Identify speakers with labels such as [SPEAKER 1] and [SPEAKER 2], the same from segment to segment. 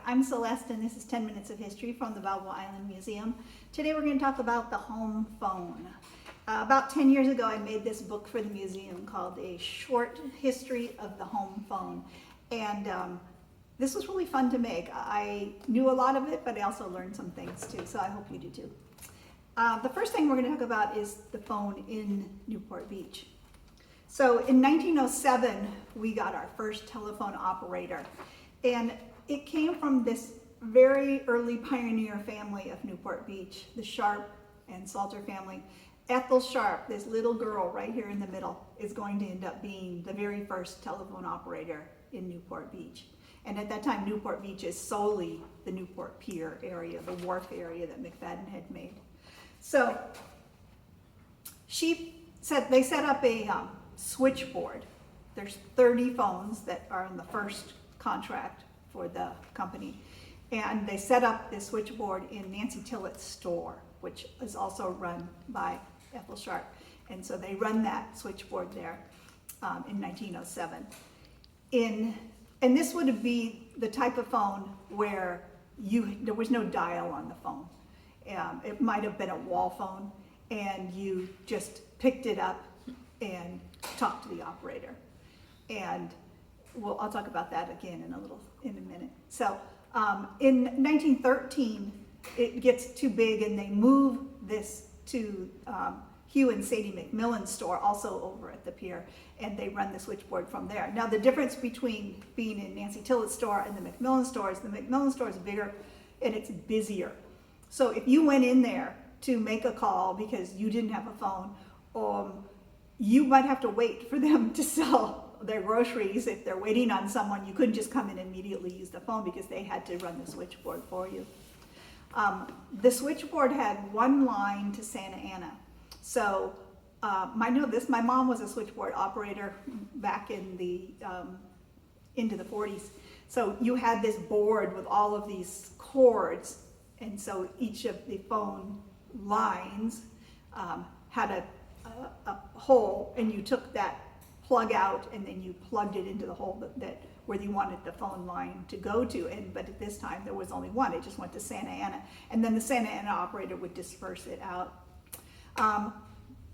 [SPEAKER 1] I'm Celeste and this is 10 Minutes of History from the Balboa Island Museum. Today we're going to talk about the home phone. About 10 years ago I made this book for the museum called A Short History of the Home Phone. And this was really fun to make. I knew a lot of it, but I also learned some things too, so I hope you do too. The first thing we're going to talk about is the phone in Newport Beach. So in 1907, we got our first telephone operator. And it came from this very early pioneer family of Newport Beach, the Sharp and Salter family. Ethel Sharp, this little girl right here in the middle, is going to end up being the very first telephone operator in Newport Beach. And at that time, Newport Beach is solely the Newport Pier area, the wharf area that McFadden had made. So they set up a switchboard. There's 30 phones that are on the first contract for the company. And they set up this switchboard in Nancy Tillett's store, which is also run by Ethel Sharp. And so they run that switchboard there in 1907. And this would be the type of phone where there was no dial on the phone. It might have been a wall phone, and you just picked it up and talked to the operator. And I'll talk about that again in a minute. So in 1913, it gets too big and they move this to Hugh and Sadie McMillan's store, also over at the pier, and they run the switchboard from there. Now the difference between being in Nancy Tillett's store and the McMillan store is the McMillan store is bigger and it's busier. So if you went in there to make a call because you didn't have a phone, you might have to wait for them to sell their groceries. If they're waiting on someone, you couldn't just come in and immediately use the phone because they had to run the switchboard for you. The switchboard had one line to Santa Ana. So I know this, my mom was a switchboard operator back in into the 40s. So you had this board with all of these cords, and so each of the phone lines had a hole, and you took that plug out and then you plugged it into the hole where you wanted the phone line to go to. But at this time there was only one. It just went to Santa Ana, and then the Santa Ana operator would disperse it out.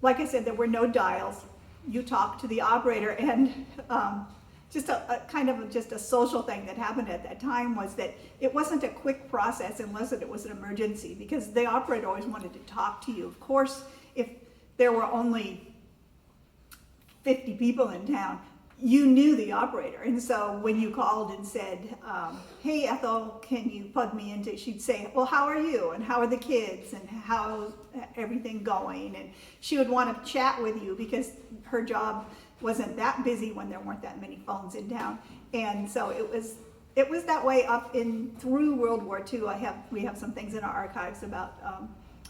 [SPEAKER 1] Like I said, there were no dials. You talked to the operator, and just a social thing that happened at that time was that it wasn't a quick process unless it was an emergency, because the operator always wanted to talk to you. Of course, if there were only 50 people in town, you knew the operator. And so when you called and said, hey Ethel, can you plug me into, she'd say, well, how are you? And how are the kids? And how's everything going? And she would want to chat with you because her job wasn't that busy when there weren't that many phones in town. And so it was that way up through World War II. We have some things in our archives about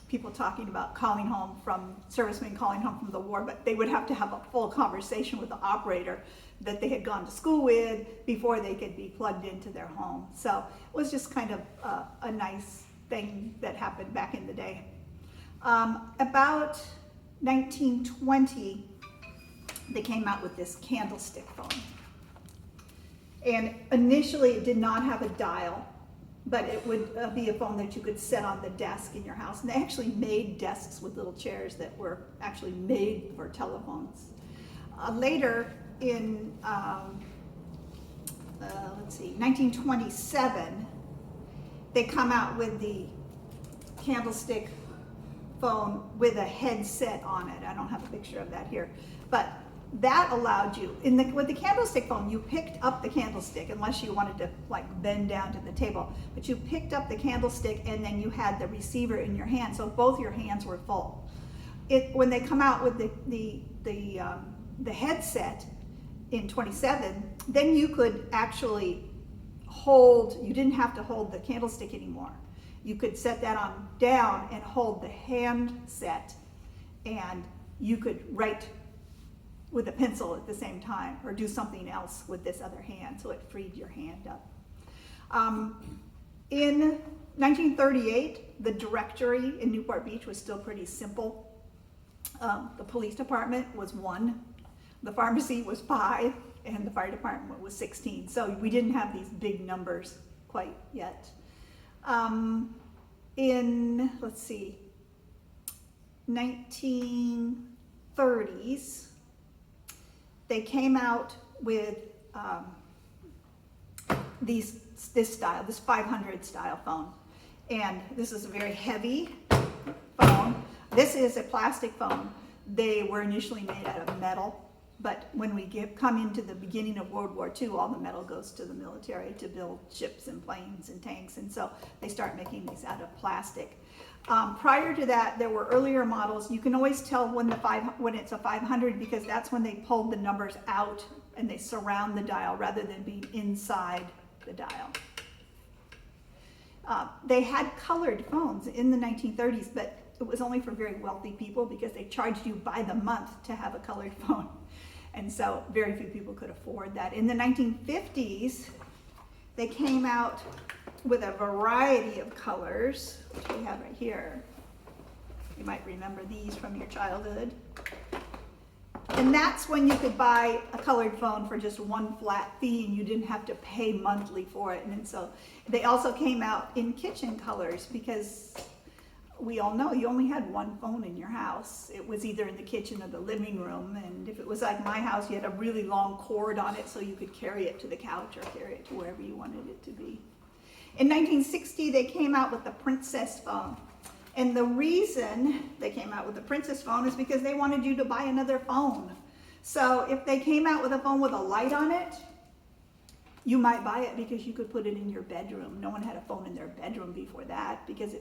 [SPEAKER 1] people talking about servicemen calling home from the war, but they would have to have a full conversation with the operator that they had gone to school with before they could be plugged into their home. So it was just kind of a nice thing that happened back in the day. About 1920, they came out with this candlestick phone. And initially it did not have a dial, but it would be a phone that you could set on the desk in your house. And they actually made desks with little chairs that were actually made for telephones. Later in, 1927, they come out with the candlestick phone with a headset on it. I don't have a picture of that here, but that allowed you, with the candlestick phone, you picked up the candlestick, unless you wanted to bend down to the table, but you picked up the candlestick and then you had the receiver in your hand, so both your hands were full. When they come out with the headset in 27, then you could actually you didn't have to hold the candlestick anymore. You could set that on down and hold the handset, and you could write with a pencil at the same time, or do something else with this other hand, so it freed your hand up. In 1938, the directory in Newport Beach was still pretty simple. The police department was 1, the pharmacy was 5, and the fire department was 16. So we didn't have these big numbers quite yet. In, let's see, 1930s, they came out with this style, this 500 style phone. And this is a very heavy phone. This is a plastic phone. They were initially made out of metal, but when we come into the beginning of World War II, all the metal goes to the military to build ships and planes and tanks, and so they start making these out of plastic. Prior to that, there were earlier models. You can always tell when it's a 500 because that's when they pulled the numbers out and they surround the dial rather than being inside the dial. They had colored phones in the 1930s, but it was only for very wealthy people because they charged you by the month to have a colored phone. And so very few people could afford that. In the 1950s, they came out with a variety of colors, which we have right here. You might remember these from your childhood. And that's when you could buy a colored phone for just one flat fee and you didn't have to pay monthly for it. And so they also came out in kitchen colors because we all know you only had one phone in your house. It was either in the kitchen or the living room. And if it was like my house, you had a really long cord on it so you could carry it to the couch or carry it to wherever you wanted it to be. In 1960, they came out with the Princess phone. And the reason they came out with the Princess phone is because they wanted you to buy another phone. So if they came out with a phone with a light on it, you might buy it because you could put it in your bedroom. No one had a phone in their bedroom before that because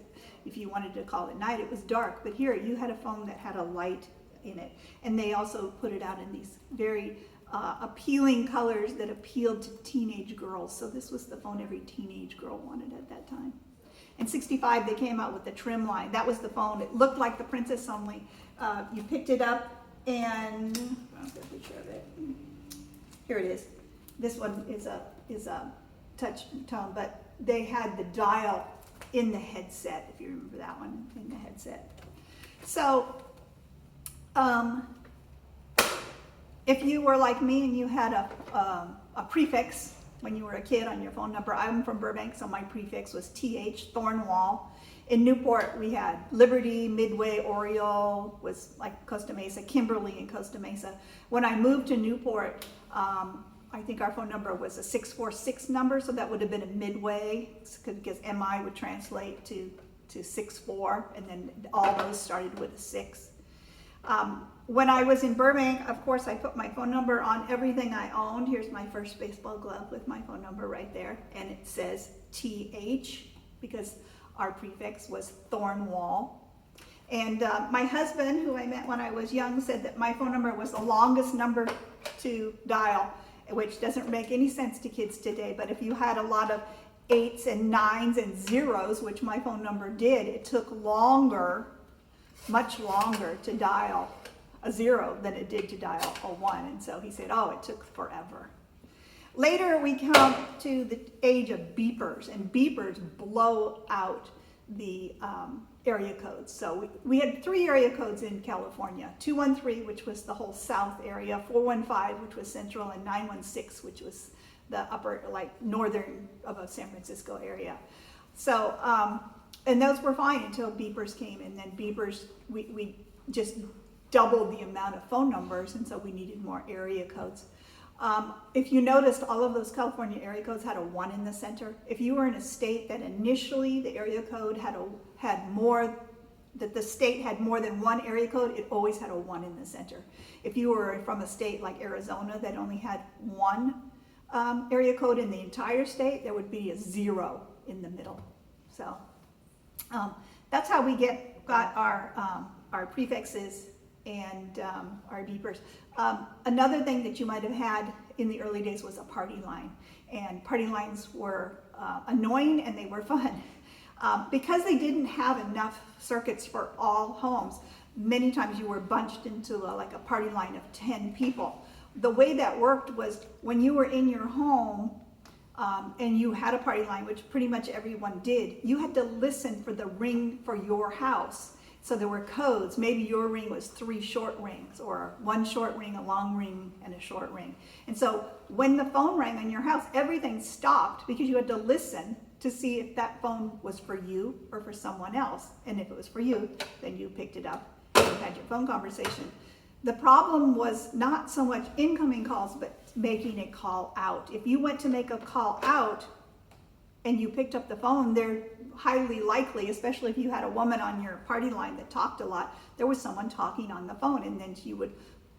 [SPEAKER 1] if you wanted to call at night, it was dark. But here, you had a phone that had a light in it. And they also put it out in these very appealing colors that appealed to teenage girls. So this was the phone every teenage girl wanted at that time. In 65, they came out with the trim line. That was the phone. It looked like the Princess only. You picked it up and, I'll get a picture of it. Here it is. This one is a touch tone, but they had the dial in the headset, if you remember that one, in the headset. So, if you were like me and you had a prefix when you were a kid on your phone number, I'm from Burbank, so my prefix was TH, Thornwall. In Newport, we had Liberty, Midway, Oriel was like Costa Mesa, Kimberly and Costa Mesa. When I moved to Newport, I think our phone number was a 646 number, so that would have been a Midway, because MI would translate to 64, and then all those started with a 6. When I was in Burbank, of course, I put my phone number on everything I owned. Here's my first baseball glove with my phone number right there, and it says TH, because our prefix was Thornwall. And my husband, who I met when I was young, said that my phone number was the longest number to dial, which doesn't make any sense to kids today. But if you had a lot of 8s and 9s and 0s, which my phone number did, it took longer, much longer to dial a 0 than it did to dial a 1. And so he said, oh, it took forever. Later, we come to the age of beepers, and beepers blow out the area codes. So we had 3 area codes in California: 213, which was the whole south area; 415, which was central; and 916, which was the upper, like northern of a San Francisco area. So, and those were fine until beepers came, and then beepers, we just doubled the amount of phone numbers, and so we needed more area codes. If you noticed, all of those California area codes had a 1 in the center. If you were in a state that initially the area code that the state had more than 1 area code, it always had a 1 in the center. If you were from a state like Arizona that only had 1 area code in the entire state, there would be a 0 in the middle. So that's how we got our prefixes and our beepers. Another thing that you might have had in the early days was a party line. And party lines were annoying and they were fun. Because they didn't have enough circuits for all homes, many times you were bunched into like a party line of 10 people. The way that worked was when you were in your home and you had a party line, which pretty much everyone did, you had to listen for the ring for your house. So there were codes. Maybe your ring was 3 short rings, or 1 short ring, a long ring, and a short ring. And so when the phone rang in your house, everything stopped because you had to listen to see if that phone was for you or for someone else. And if it was for you, then you picked it up and you had your phone conversation. The problem was not so much incoming calls, but making a call out. If you went to make a call out and you picked up the phone, they're highly likely, especially if you had a woman on your party line that talked a lot, there was someone talking on the phone, and then you would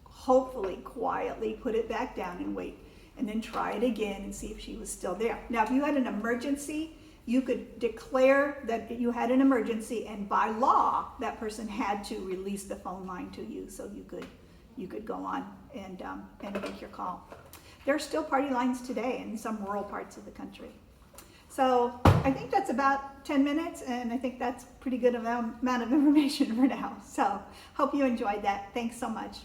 [SPEAKER 1] hopefully quietly put it back down and wait, and then try it again and see if she was still there. Now, if you had an emergency, you could declare that you had an emergency, and by law, that person had to release the phone line to you so you could go on and make your call. There are still party lines today in some rural parts of the country. So I think that's about 10 minutes, and I think that's a pretty good amount of information for now. So hope you enjoyed that. Thanks so much.